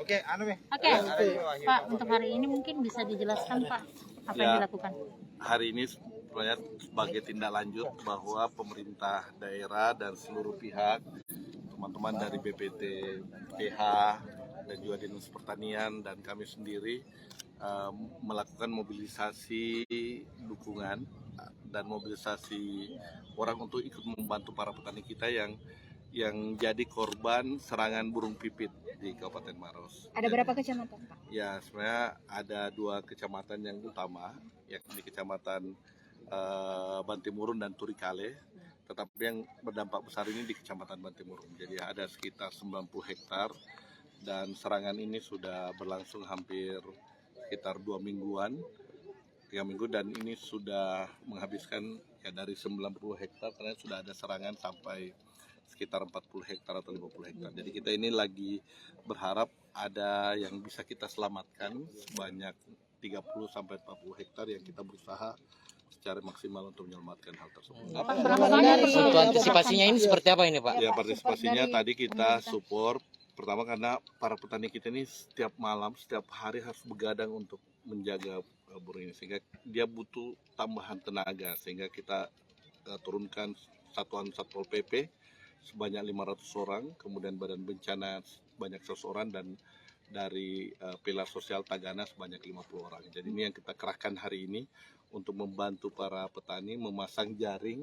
Oke, Pak, untuk hari ini mungkin bisa dijelaskan Pak apa yang dilakukan? Hari ini sebenarnya sebagai tindak lanjut bahwa pemerintah daerah dan seluruh pihak, teman-teman dari BPT PH dan juga Dinas Pertanian dan kami sendiri melakukan mobilisasi dukungan dan mobilisasi orang untuk ikut membantu para petani kita yang jadi korban serangan burung pipit di Kabupaten Maros. Ada berapa kecamatan, Pak? Ya, sebenarnya ada 2 kecamatan yang utama, yakni Kecamatan Bantimurun dan Turikale. Tetapi yang berdampak besar ini di Kecamatan Bantimurun. Jadi ada sekitar 90 hektar dan serangan ini sudah berlangsung hampir sekitar 2 mingguan, 3 minggu, dan ini sudah menghabiskan ya dari 90 hektar karena sudah ada serangan sampai sekitar 40 hektar atau 50 hektar. Jadi kita ini lagi berharap ada yang bisa kita selamatkan sebanyak 30-40 hektar yang kita berusaha secara maksimal untuk menyelamatkan hal tersebut. Untuk antisipasinya ini seperti apa ini Pak? Ya, partisipasinya tadi kita support. Pertama karena para petani kita ini setiap malam, setiap hari harus begadang untuk menjaga burung ini. Sehingga dia butuh tambahan tenaga. Sehingga kita turunkan satuan Satpol PP sebanyak 500 orang, kemudian Badan Bencana sebanyak 100 orang, dan dari Pilar Sosial Tagana sebanyak 50 orang. Jadi ini yang kita kerahkan hari ini untuk membantu para petani memasang jaring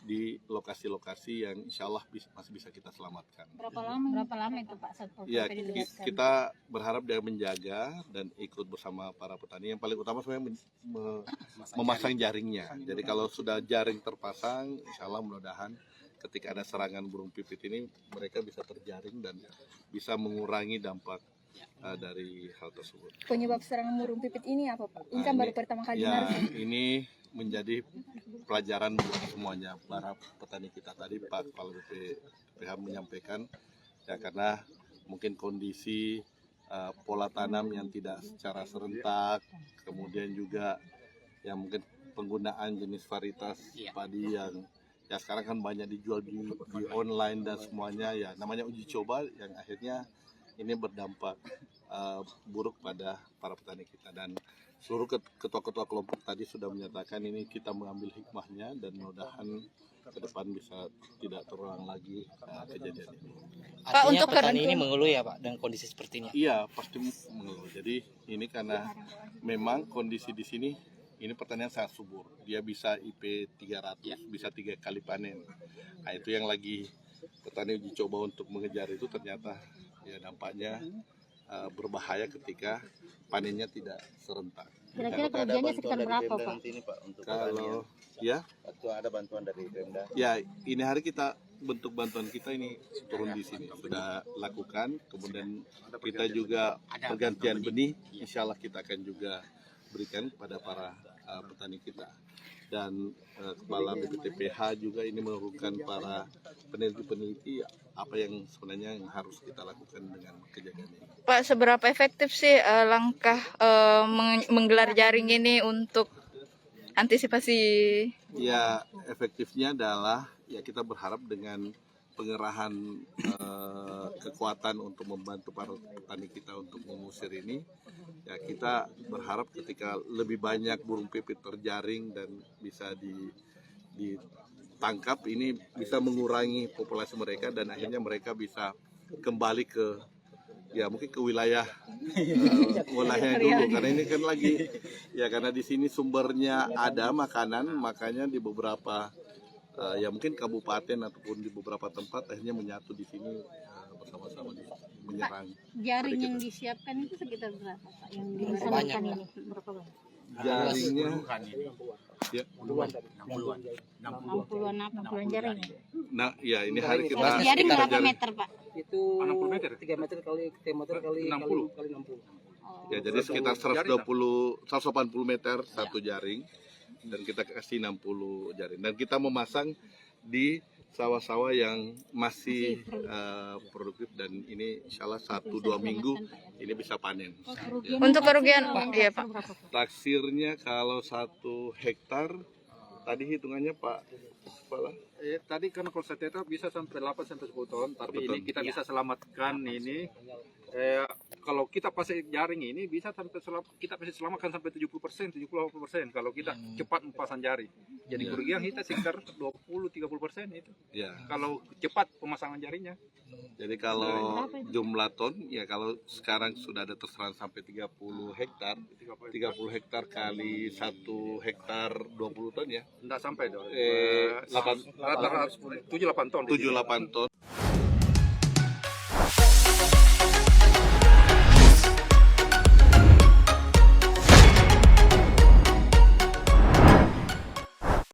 di lokasi-lokasi yang insya Allah masih bisa kita selamatkan. Berapa lama itu Pak Satpol Ya, PP dilibatkan? kita berharap dia menjaga dan ikut bersama para petani. Yang paling utama sebenarnya memasang jaringnya. Jadi kalau sudah jaring terpasang, insya Allah mudah-mudahan ketika ada serangan burung pipit ini mereka bisa terjaring dan bisa mengurangi dampak dari hal tersebut. Penyebab serangan burung pipit ini apa Pak? Ini kan baru pertama kali. Ya, ini menjadi pelajaran buat semuanya para petani kita. Tadi Pak Kepala BPH menyampaikan ya, karena mungkin kondisi pola tanam yang tidak secara serentak, kemudian juga ya mungkin penggunaan jenis varietas padi yang ya sekarang kan banyak dijual di online dan semuanya, ya namanya uji coba yang akhirnya ini berdampak buruk pada para petani kita. Dan seluruh ketua-ketua kelompok tadi sudah menyatakan ini kita mengambil hikmahnya dan mudah-mudahan ke depan bisa tidak terulang lagi kejadian ini. Artinya untuk petani ini mengeluh ya Pak dengan kondisi seperti ini? Iya, pasti mengeluh. Jadi ini karena memang kondisi di sini ini pertanian sangat subur. Dia bisa IP 300, bisa 3 kali panen. Nah, itu yang lagi petani uji coba untuk mengejar itu, ternyata ya dampaknya berbahaya ketika panennya tidak serentak. Kira-kira kerugiannya sekitar berapa Pak? Kalau ya, ada bantuan dari Pemda. Ya, ini hari kita bentuk bantuan kita ini turun di sini sudah lakukan. Kemudian kita juga pergantian benih, insya Allah kita akan juga berikan kepada para petani kita. Dan Kepala BPTPH juga ini menurunkan para peneliti-peneliti apa yang sebenarnya yang harus kita lakukan dengan kejadian ini. Pak, seberapa efektif sih langkah menggelar jaring ini untuk antisipasi? Ya, efektifnya adalah ya kita berharap dengan pengerahan kekuatan untuk membantu para petani kita untuk mengusir ini, ya kita berharap ketika lebih banyak burung pipit terjaring dan bisa ditangkap, ini bisa mengurangi populasi mereka dan akhirnya mereka bisa kembali ke ya mungkin ke wilayah wilayahnya dulu, karena ini kan lagi ya karena di sini sumbernya ada makanan, makanya di beberapa ya mungkin kabupaten ataupun di beberapa tempat akhirnya menyatu di sini bersama-sama menyerang. Jaring yang disiapkan itu sekitar berapa Pak? Yang dilaksanakan ini berapa banyak? Jaringnya ya 60-an jaring. Nah, ya ini hari kita Jaring berapa meter Pak? Itu 60 meter, 3 meter kali 60. Ya, jadi sekitar 180 meter satu jaring dan kita kasih 60 jaring dan kita memasang di sawah-sawah yang masih produktif dan ini insya Allah 1-2 minggu ini bisa panen. Untuk kerugian, iya Pak. Taksirnya kalau 1 hektar tadi hitungannya Pak Kepala? Tadi kan kalau 1 hektar bisa sampai 8-10 ton, tapi Betul. ini kita bisa selamatkan ini kalau kita pasang jaring ini bisa sampai kita bisa selamatkan sampai 70%, 70-80% kalau kita cepat memasang jaring. Jadi kerugian kita sekitar 20-30% itu. Ya. Kalau cepat pemasangan jaringnya. Jadi kalau jumlah ton, ya kalau sekarang sudah ada terserang sampai 30 hektar, 30 hektar kali 1 hektar 20 ton ya. Enggak sampai dong. 7-8 ton. 7-8 ton.